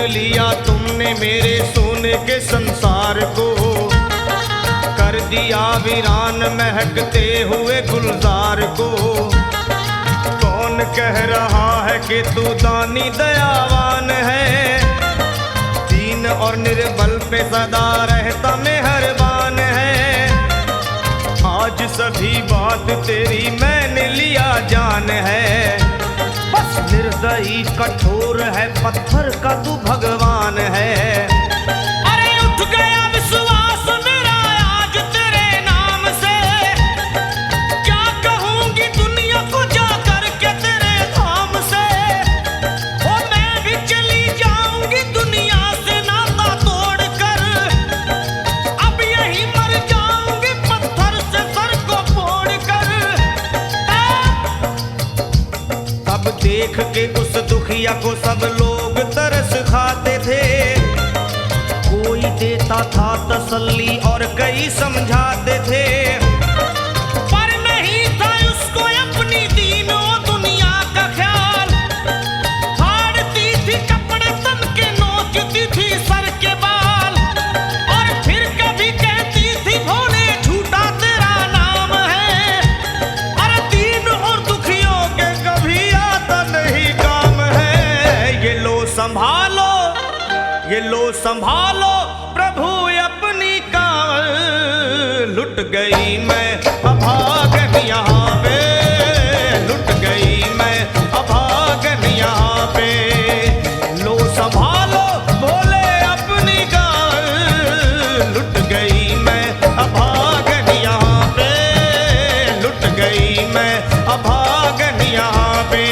लिया तुमने मेरे सोने के संसार को, कर दिया वीरान महकते हुए गुलजार को। कौन कह रहा है कि तू दानी दयावान है, दीन और निर्बल पे सदा रहता मेहरबान है। आज सभी बात तेरी मैंने लिया जान है, बस निर्दयी कठोर है पत्थर का तू भगवान है। अरे उठ गया विश्वास मेरा आज तेरे नाम से, क्या कहूंगी दुनिया को जा करके तेरे धाम से। ओ मैं भी चली जाऊंगी दुनिया से नाता तोड़ कर, अब यही मर जाऊंगी पत्थर से सर को फोड़ कर। तब देख के उस दुखिया को सब लोग तरस खाते थे, कोई देता था तसल्ली और कई समझाते थे। पर नहीं था उसको अपनी दीनों दुनिया का ख्याल, फाड़ती थी कपड़े तन के नोचती थी सर के बाल, और फिर कभी कहती थी भोले झूठा तेरा नाम है। अरे दीन और दुखियों के कभी आता नहीं काम है। ये लो संभालो, ये लो संभालो प्रभु अपनी कांवल। लुट गई मैं अभागन यहाँ पे, लुट गई मैं अभागन यहाँ पे। लो संभालो बोले अपनी कांवल, लुट गई मैं अभागन यहाँ पे, लुट गई मैं अभागन यहाँ पे।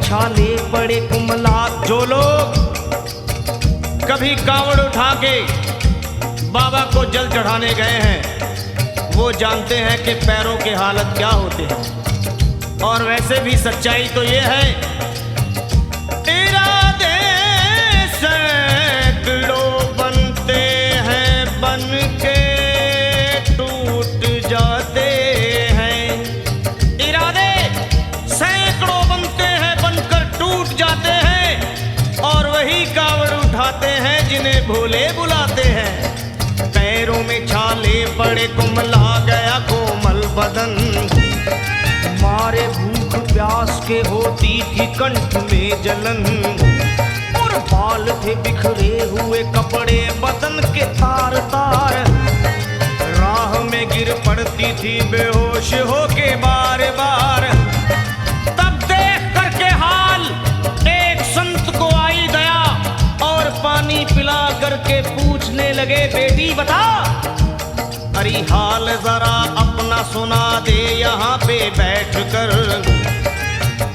छाले बड़े कुमलात जो लोग कभी कांवड़ उठा के बाबा को जल चढ़ाने गए हैं, वो जानते हैं कि पैरों के हालत क्या होते हैं। और वैसे भी सच्चाई तो ये है, इरादे सैकड़ों बनते हैं बन के टूट जाते हैं। इरादे सैकड़ों बनते हैं बनकर टूट जाते हैं, और वही कावड़ उठाते हैं जिन्हें भोले बुलाते हैं। पैरों में छाले पड़े कुमला गया कोमल बदन, मारे भूख प्यास के होती थी कंठ में जलन। और बाल थे बिखरे हुए कपड़े बदन के तार तार, राह में गिर पड़ती थी बेहोश होके बार बार। तब देख करके हाल एक संत को आई दया, और पानी पिला करके पूछने लगे बेटी बता। अरे हाल जरा अपना सुना दे यहाँ पे बैठ कर,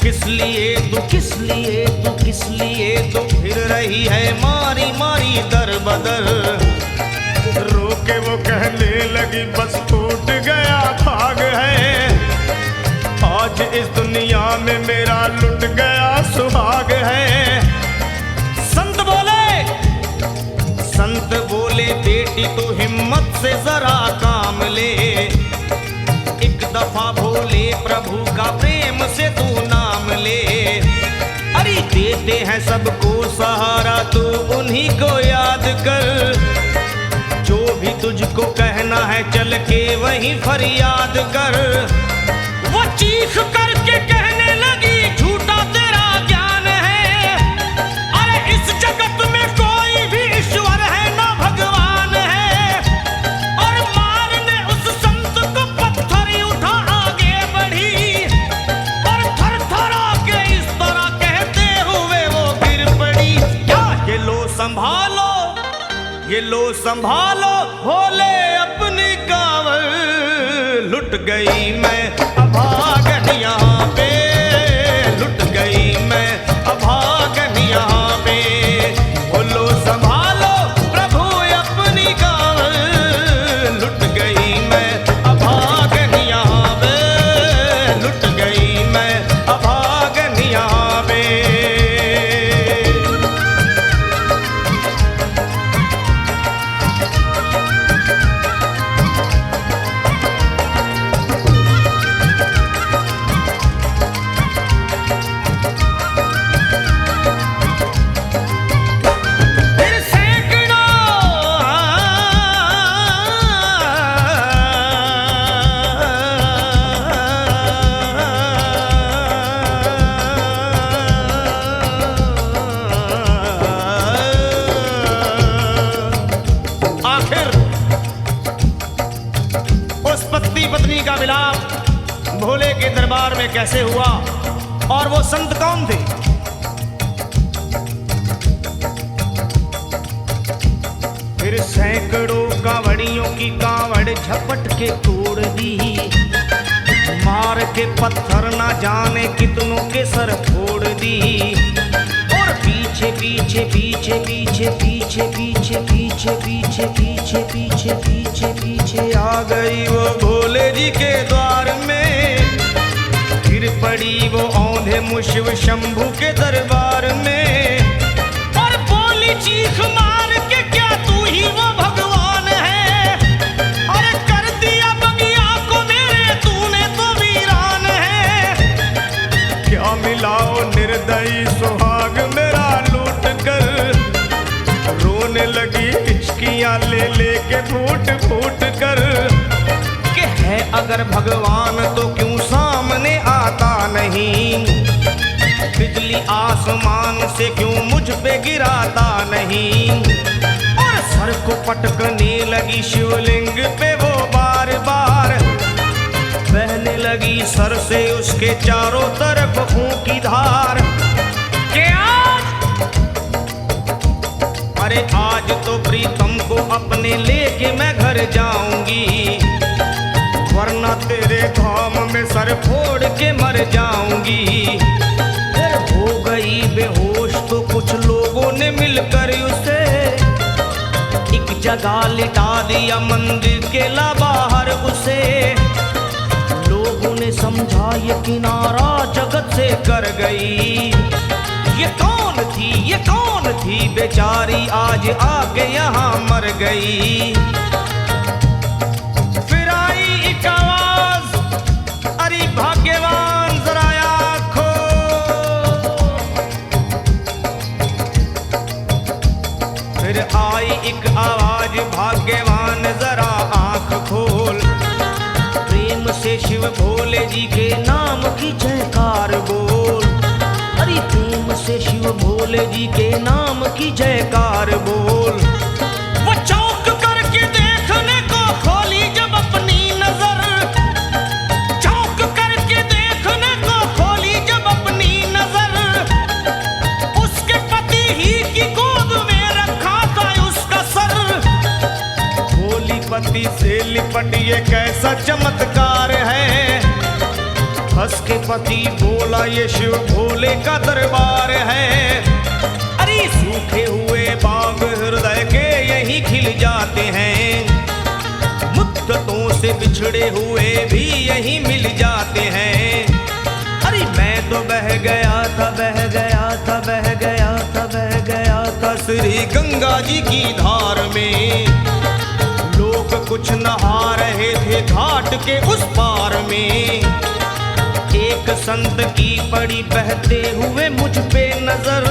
किस लिए तू किस लिए तू किस लिए तू फिर रही है मारी मारी दर बदर। रोके वो कहने लगी बस टूट गया भाग है, आज इस दुनिया में मेरा लुट गया सुहाग है। संत बोले बेटी तू हिम्मत से जरा काम ले, एक दफा भोले प्रभु का प्रेम से तू नाम ले। अरे देते हैं सबको सहारा तू उन्हीं को याद कर, जो भी तुझको कहना है चल के वहीं फरियाद कर। वो चीख करके कहने लगी झूठा तेरा ज्ञान है, अरे इस जगत में कोई भी ईश्वर है ना भगवान है। और मारने उस संत को पत्थर उठा आगे बढ़ी, और थर थर आके इस तरह कहते हुए वो गिर पड़ी। क्या ये लो संभालो, ये लो संभालो भोले अपनी कांवल। लुट गई मैं अभागन यहाँ पे, लुट गई मैं अभागन यहाँ पे। बोलो संभालो प्रभु अपनी कांवल, लुट गई मैं अभागन यहाँ पे, लुट गई मैं अभागन भोले के दरबार में कैसे हुआ और वो संत कौन थे। फिर सैकड़ों कांवड़ियों की कांवड़ झपट के तोड़ दी, मार के पत्थर ना जाने कितनों के सर फोड़ दी। और पीछे पीछे पीछे पीछे पीछे पीछे पीछे पीछे पीछे पीछे पीछे पीछे आ गई वो भोले जी के द्वार में। फिर पड़ी वो औंधे मुशिव शंभू के दरबार में। और बोली चीख मार के, क्या तू ही वो भगवान है। अरे कर दिया बगिया को मेरे, तूने तो वीरान है। क्या मिलाओ निर्दयी सुहाग मेरा लूट कर, रोने लगी हिचकियां ले लेके फूट फूट कर। कि है अगर भगवान तो क्यों सामने आता नहीं, बिजली आसमान से क्यों मुझ पे गिराता नहीं। और सर को पटकने लगी शिवलिंग पे वो बार बार, बहने लगी सर से उसके चारों तरफ खून की धार। के आज, अरे आज तो प्रीतम को अपने लेके मैं घर जाऊंगी, वरना तेरे धाम में सर फोड़ के मर जाऊंगी। फिर हो गई बेहोश तो कुछ लोगों ने मिलकर उसे एक जगह लिटा दिया, मंदिर के ला बाहर उसे। लोगों ने समझा ये किनारा जगत से कर गई। ये कौन थी, ये कौन थी बेचारी, आज आके यहाँ मर गई। फिर आई एक आवाज, अरे भाग्यवान जरा आँखो। फिर आई एक आवाज, भाग्यवान जरा आँख खोल। प्रेम से शिव भोले जी के नाम की जयकार बोल। अरे प्रेम से शिव भोले जी के नाम की जयकार बोल। वो चौंक करके देखने को खोली जब अपनी नजर, चौंक करके देखने को खोली जब अपनी नजर। उसके पति ही की गोद में रखा था उसका सर। भोली पति से लिपट ये कैसा चमत्कार है। हंस के पति बोला ये शिव भोले का दरबार है। अरे सूखे हुए बाग हृदय के यही खिल जाते हैं, मुद्दतों से बिछड़े हुए भी यही मिल जाते हैं। अरे मैं तो बह गया था, बह गया था, बह गया था, बह गया था श्री गंगा जी की धार में। लोग कुछ नहा रहे थे घाट के उस पार में। एक संत की पड़ी बहते हुए मुझ पे नजर।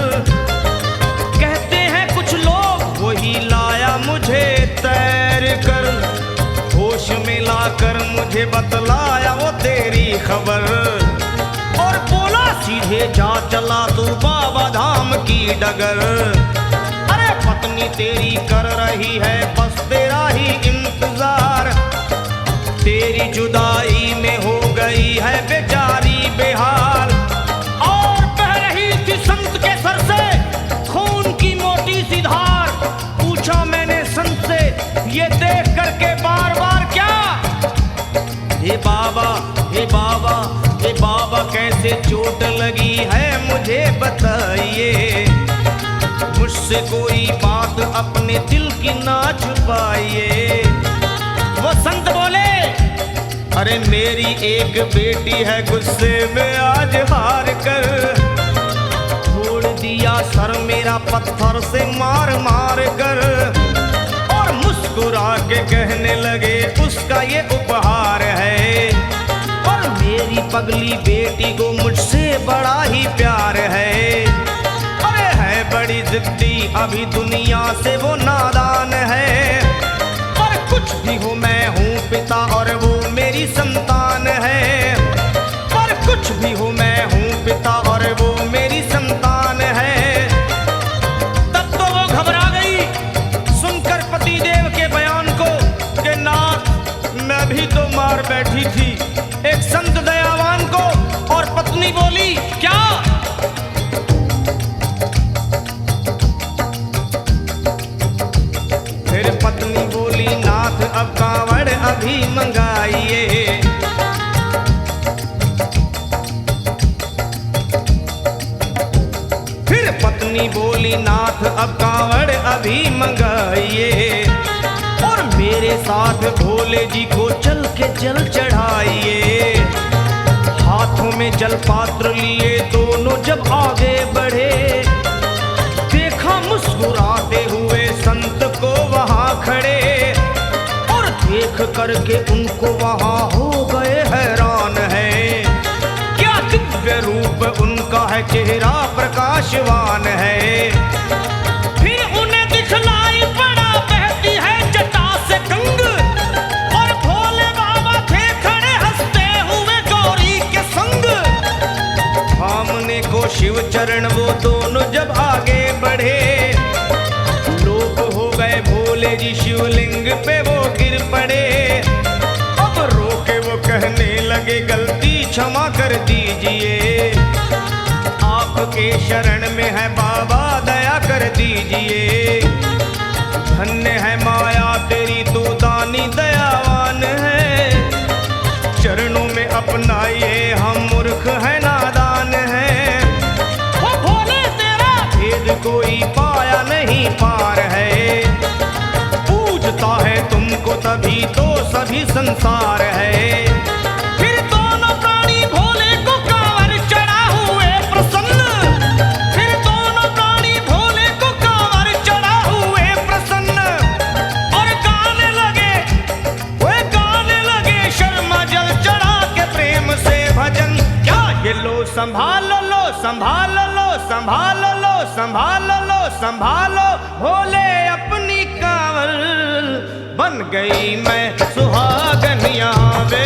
कहते हैं कुछ लोग वही लाया मुझे तैर कर, होश में लाकर मुझे बतलाया वो तेरी खबर। और बोला सीधे जा चला तू बाबा धाम की डगर। अरे पत्नी तेरी कर रही है बस तेरा ही इंतजार, तेरी जुदाई में हो गई है बेचारी बेहाल। और बह रही थी संत के सर से खून की मोटी सी धार। पूछा मैंने संत से ये देख करके बार बार क्या, हे बाबा, हे बाबा, हे बाबा कैसे चोट लगी है मुझे बताइए। मुझसे कोई बात अपने दिल की ना छुपाइए। वो संत बोले, अरे मेरी एक बेटी है गुस्से में आज हार कर, छोड़ दिया सर मेरा पत्थर से मार मार कर। और मुस्कुरा के कहने लगे उसका ये उपहार है। और मेरी पगली बेटी को मुझसे बड़ा ही प्यार है। अरे है बड़ी जिद्दी अभी दुनिया से वो नादान है। और कुछ भी हो मैं हूँ पिता और वो मेरी संतान है। और कुछ भी हो मैं हूँ पिता और वो मेरी संतान है। तब तो वो घबरा गई सुनकर पतिदेव के बयान को कि नाथ मैं भी तो मार बैठी थी। एक संत दया बहनी बोली नाथ अब कांवड़ अभी मंगाइए, और मेरे साथ भोले जी को चल के जल चढ़ाइए। हाथों में जल पात्र लिए दोनों जब आगे बढ़े, देखा मुस्कुराते हुए संत को वहां खड़े, और देख करके उनको वहां हो गए हैरान है। क्या दिव्य रूप उनका है, चेहरा प्रकाशवान है। फिर उन्हें दिखलाई पड़ा बहती है जटा से गंग, और भोले बाबा थे खड़े हंसते हुए गौरी के संग। सामने को शिव चरण वो दोनों जब आगे बढ़े, लोग हो गए भोले जी शिवलिंग पे वो गिर पड़े। अब रोके वो कहने लगे गलती क्षमा कर दीजिए, आपके शरण में है बाबा दया कर दीजिए। धन्य है माया तेरी तू दानी दयावान है, चरणों में अपनाइए हम मूर्ख है नादान है। वो भोले तेरा भेद कोई पाया नहीं पार है, पूजता है तुमको तभी तो सभी संसार है। फिर दोनों प्राणी भोले को कांवर चढ़ा हुए प्रसन्न, फिर दोनों प्राणी भोले को कांवर चढ़ा हुए प्रसन्न, और गाने लगे शर्मा जल चढ़ा के प्रेम से भजन। क्या ये लो संभालो लो संभालो लो संभालो लो संभालो लो संभालो, भोले अपनी कांवल बन गई मैं सुहागन यहाँ वे